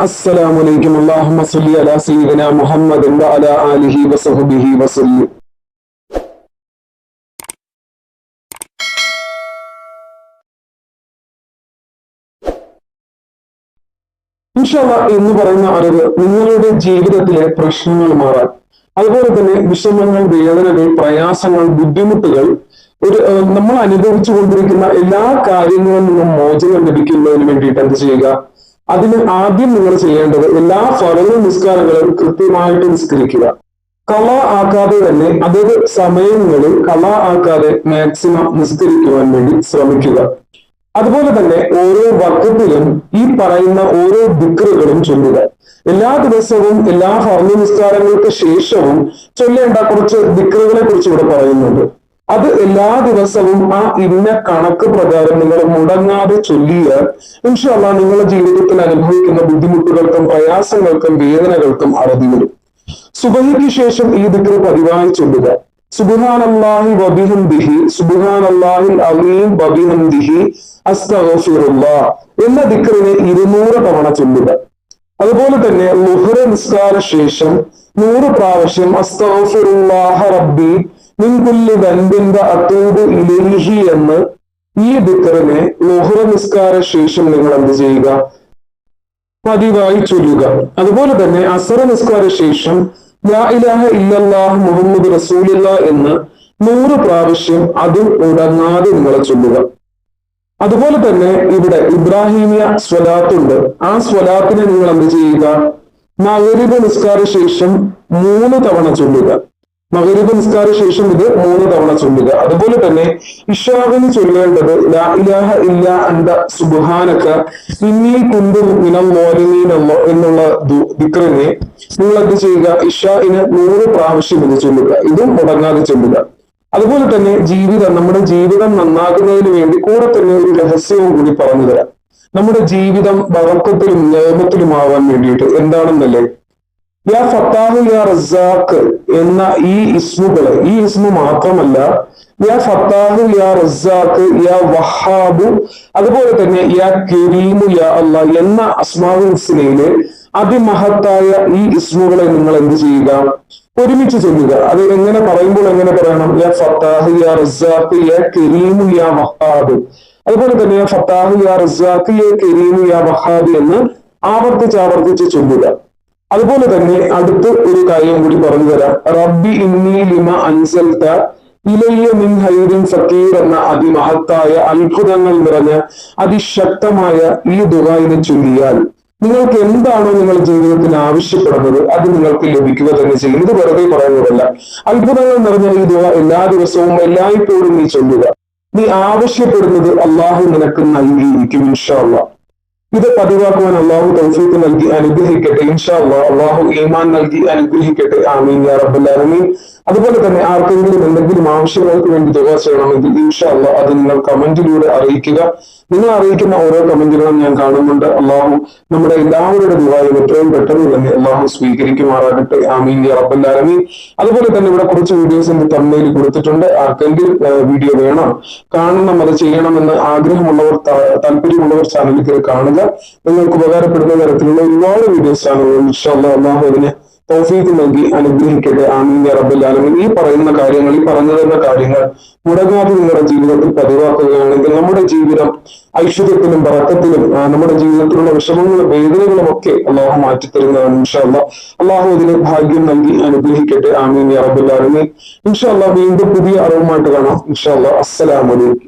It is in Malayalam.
അസ്സലാമു അലൈക്കും. അല്ലാഹുമ്മ സ്വല്ലി അലാ സയ്യിദിനാ മുഹമ്മദിൻ വഅലാ ആലിഹി വസഹ്ബിഹി വസല്ലം. ഇൻഷാ അല്ലാഹ് എന്ന് പറയുന്ന അറിവ് നിങ്ങളുടെ ജീവിതത്തിലെ പ്രശ്നങ്ങൾ മാറാൻ, അതുപോലെ തന്നെ വിഷമങ്ങൾ, വേദനകൾ, പ്രയാസങ്ങൾ, ബുദ്ധിമുട്ടുകൾ, നമ്മൾ അനുഭവിച്ചു കൊണ്ടിരിക്കുന്ന എല്ലാ കാര്യങ്ങളിൽ നിന്നും മോചനം ലഭിക്കുന്നതിന് വേണ്ടിയിട്ട് എന്ത് ചെയ്യുക? അതിന് ആദ്യം നിങ്ങൾ ചെയ്യേണ്ടത് എല്ലാ ഫർള് നിസ്കാരങ്ങളും കൃത്യമായിട്ട് നിസ്കരിക്കുക. കള ആക്കാതെ തന്നെ അതത് സമയങ്ങളിൽ കള ആക്കാതെ മാക്സിമം നിസ്കരിക്കുവാൻ വേണ്ടി ശ്രമിക്കുക. അതുപോലെ തന്നെ ഓരോ വഖത്തിലും ഈ പറയുന്ന ഓരോ ദിക്റുകളും ചൊല്ലുക. എല്ലാ ദിവസവും എല്ലാ ഫർള് നിസ്കാരങ്ങൾക്ക് ശേഷവും ചൊല്ലേണ്ട കുറച്ച് ദിക്റുകളെ കുറിച്ച് ഇവിടെ പറയുന്നുണ്ട്. അത് എല്ലാ ദിവസവും ആ ഇന്ന കണക്ക് പ്രകാരം നിങ്ങൾ മുടങ്ങാതെ ചൊല്ലിയാൽ ഇൻഷാ അല്ലാഹ് നിങ്ങളുടെ ജീവിതത്തിൽ അനുഭവിക്കുന്ന ബുദ്ധിമുട്ടുകൾക്കും പ്രയാസങ്ങൾക്കും വേദനകൾക്കും അറുതി വരും. സുബഹിക്ക് ശേഷം ഈ ദിക്ർ പതിവായി ചൊല്ലുക. സുബ്ഹാനല്ലാഹി വബിഹംദിഹി സുബ്ഹാനല്ലാഹിൽ അലീം വബിഹംദിഹി അസ്തഗ്ഫിറുല്ലാഹ് എന്ന ദിക്റിനെ 200 തവണ ചൊല്ലുക. അതുപോലെ തന്നെ ളുഹ്ർ നിസ്കാര ശേഷം 100 പ്രാവശ്യം അസ്തഗ്ഫിറുല്ലാഹ റബ്ബി മിൻ കുല്ലി ദൻബിൻ വഅതൂബു ഇലൈഹി എന്ന് ഈ ദിക്റിനെ ളുഹ്ർ നിസ്കാര ശേഷം നിങ്ങൾ എന്ത് ചെയ്യുക? പതിവായി ചൊല്ലുക. അതുപോലെ തന്നെ അസ്ർ നിസ്കാര ശേഷം ലാ ഇലാഹ ഇല്ലല്ലാഹ് മുഹമ്മദ് റസൂലുള്ളാഹ് എന്ന് 100 പ്രാവശ്യം അതും മുടങ്ങാതെ നിങ്ങൾ ചൊല്ലുക. അതുപോലെ തന്നെ ഇവിടെ ഇബ്രാഹിമിയ സ്വലാത്തുണ്ട്. ആ സ്വലാത്തിനെ നിങ്ങൾ എന്ത് ചെയ്യുക? മഗ്രിബ് നിസ്കാര ശേഷം 3 തവണ ചൊല്ലുക. മഗ്രിബ് നിസ്കാര ശേഷം ഇത് 3 തവണ ചൊല്ലുക. അതുപോലെ തന്നെ ഇശാഇന് ചൊല്ലേണ്ടത് ലാ ഇലാഹ ഇല്ലാ അൻത സുബ്ഹാനക ഇന്നി കുന്തു മിനൽ ളാലിമീൻ എന്നുള്ള ദിക്റിനെ നിങ്ങൾ എന്ത് ചെയ്യുക? ഇശാഇന് 100 പ്രാവശ്യം ഇത് ചൊല്ലുക. ഇതും മുടങ്ങാതെ ചൊല്ലുക. അതുപോലെ തന്നെ നമ്മുടെ ജീവിതം നന്നാകുന്നതിന് വേണ്ടി കൂടെ തന്നെ ഒരു രഹസ്യവും കൂടി പറഞ്ഞു തരാം. നമ്മുടെ ജീവിതം ബറക്കത്തിലും നിഅമത്തിലുമാവാൻ വേണ്ടിയിട്ട് എന്താണെന്നല്ലേ, യാ ഫത്താഹു യാ റസാഖ് എന്ന ഈ ഇസ്മു മാത്രമല്ല, യാ ഫത്താഹു യാ റസാഖ് യാ വഹാബു അതുപോലെ തന്നെ യാ കരീമു യാ അല്ലാഹ് എന്ന അസ്മാഉൽ ഹുസ്നയിലെ അതിമഹത്തായ ഈ ഇസ്മുകളെ നിങ്ങൾ എന്ത് ചെയ്യുക? ഒരുമിച്ച് ചൊല്ലുക. അത് എങ്ങനെ പറയുമ്പോൾ എങ്ങനെ പറയണം? യാ ഫത്താഹു യാ റസാഖ് യാ കരീമു യാ വഹാബ് അതുപോലെ തന്നെ യാ ഫത്താഹു യാ റസാഖ് യാ കരീമു യാ വഹാബ് എന്ന് ആവർത്തിച്ച് ചൊല്ലുക. അതുപോലെ തന്നെ അടുത്ത് ഒരു കാര്യം കൂടി പറഞ്ഞു തരാം. റബ്ബി ഇന്നി ലിമ അൻസൽത ഇലയ്യ മിൻ ഖൈറിൻ ഫഖീർ എന്ന അതിമഹത്തായ അത്ഭുതങ്ങൾ നിറഞ്ഞ അതിശക്തമായ ഈ ദുആഇനെ ചൊല്ലിയാൽ നിങ്ങൾക്ക് എന്താണോ നിങ്ങളുടെ ജീവിതത്തിൽ ആവശ്യപ്പെടുന്നത് അത് നിങ്ങൾക്ക് ലഭിക്കുക തന്നെ ചെയ്യും. ഇത് വെറുതെ പറയുന്നതല്ല. അത്ഭുതങ്ങൾ നിറഞ്ഞ ഈ ദുആ എല്ലാ ദിവസവും എല്ലായ്പ്പോഴും നീ ചൊല്ലുക. നീ ആവശ്യപ്പെടുന്നത് അള്ളാഹു നിനക്ക് നൽകിയിരിക്കും ഇൻഷാ അല്ലാഹ്. ഇത് പതിവാക്കുവാൻ അള്ളാഹു തൗഫീഖ് നൽകി അനുഗ്രഹിക്കട്ടെ ഇൻഷാ അല്ലാഹ്. അള്ളാഹു ഈമാൻ നൽകി അനുഗ്രഹിക്കട്ടെ. ആമീൻ യാ റബ്ബൽ ആലമീൻ. അതുപോലെ തന്നെ ആർക്കെങ്കിലും എന്തെങ്കിലും ആവശ്യങ്ങൾക്ക് വേണ്ടി ദുആ ചെയ്യണമെങ്കിൽ ഇൻഷാ അല്ലാഹ് അത് നിങ്ങൾ കമന്റിലൂടെ അറിയിക്കുക. നിങ്ങൾ അറിയിക്കുന്ന ഓരോ കമന്റുകളും ഞാൻ കാണുന്നുണ്ട്. അള്ളാഹു നമ്മുടെ എല്ലാവരുടെ ദുആയും എത്രയും പെട്ടെന്ന് തന്നെ അള്ളാഹു സ്വീകരിക്കുമാറാകട്ടെ. ആമീൻ യാ റബ്ബൽ ആലമീൻ. അതുപോലെ തന്നെ ഇവിടെ കുറച്ച് വീഡിയോസിന്റെ തമ്മിൽ കൊടുത്തിട്ടുണ്ട്. ആർക്കെങ്കിലും വീഡിയോ വേണം, കാണണം, അത് ചെയ്യണമെന്ന് ആഗ്രഹമുള്ളവർ, താല്പര്യമുള്ളവർ ചാനലിൽ കയറി കാണുക. നിങ്ങൾക്ക് ഉപകാരപ്പെടുന്ന തരത്തിലുള്ള ഒരുപാട് വീഡിയോസ് ചാനലുകൾ ഇൻഷാ അല്ലാഹ് അള്ളാഹു അതിന് തൗഫീഖ് നൽകി അനുഗ്രഹിക്കട്ടെ. ആമീൻ യാ റബ്ബൽ ആലമീൻ. ഈ പറഞ്ഞു തരുന്ന കാര്യങ്ങൾ മുടങ്ങാതെ നിങ്ങളുടെ ജീവിതത്തിൽ പതിവാക്കുകയാണെങ്കിൽ നമ്മുടെ ജീവിതം ഐശ്വര്യത്തിലും ബറക്കത്തിലും നമ്മുടെ ജീവിതത്തിലുള്ള വിഷമങ്ങളും വേദനകളും ഒക്കെ അള്ളാഹു മാറ്റിത്തരുന്നതാണ് ഇൻഷാ അല്ലാഹ്. അള്ളാഹു അതിന് ഭാഗ്യം നൽകി അനുഗ്രഹിക്കട്ടെ. ആമീൻ യാ റബ്ബൽ ആലമീൻ. ഇൻഷാ അല്ലാഹ് വീണ്ടും പുതിയ അറിവുമായിട്ട് കാണാം ഇൻഷാ അല്ലാഹ്. അസ്സലാമു അലൈക്കും.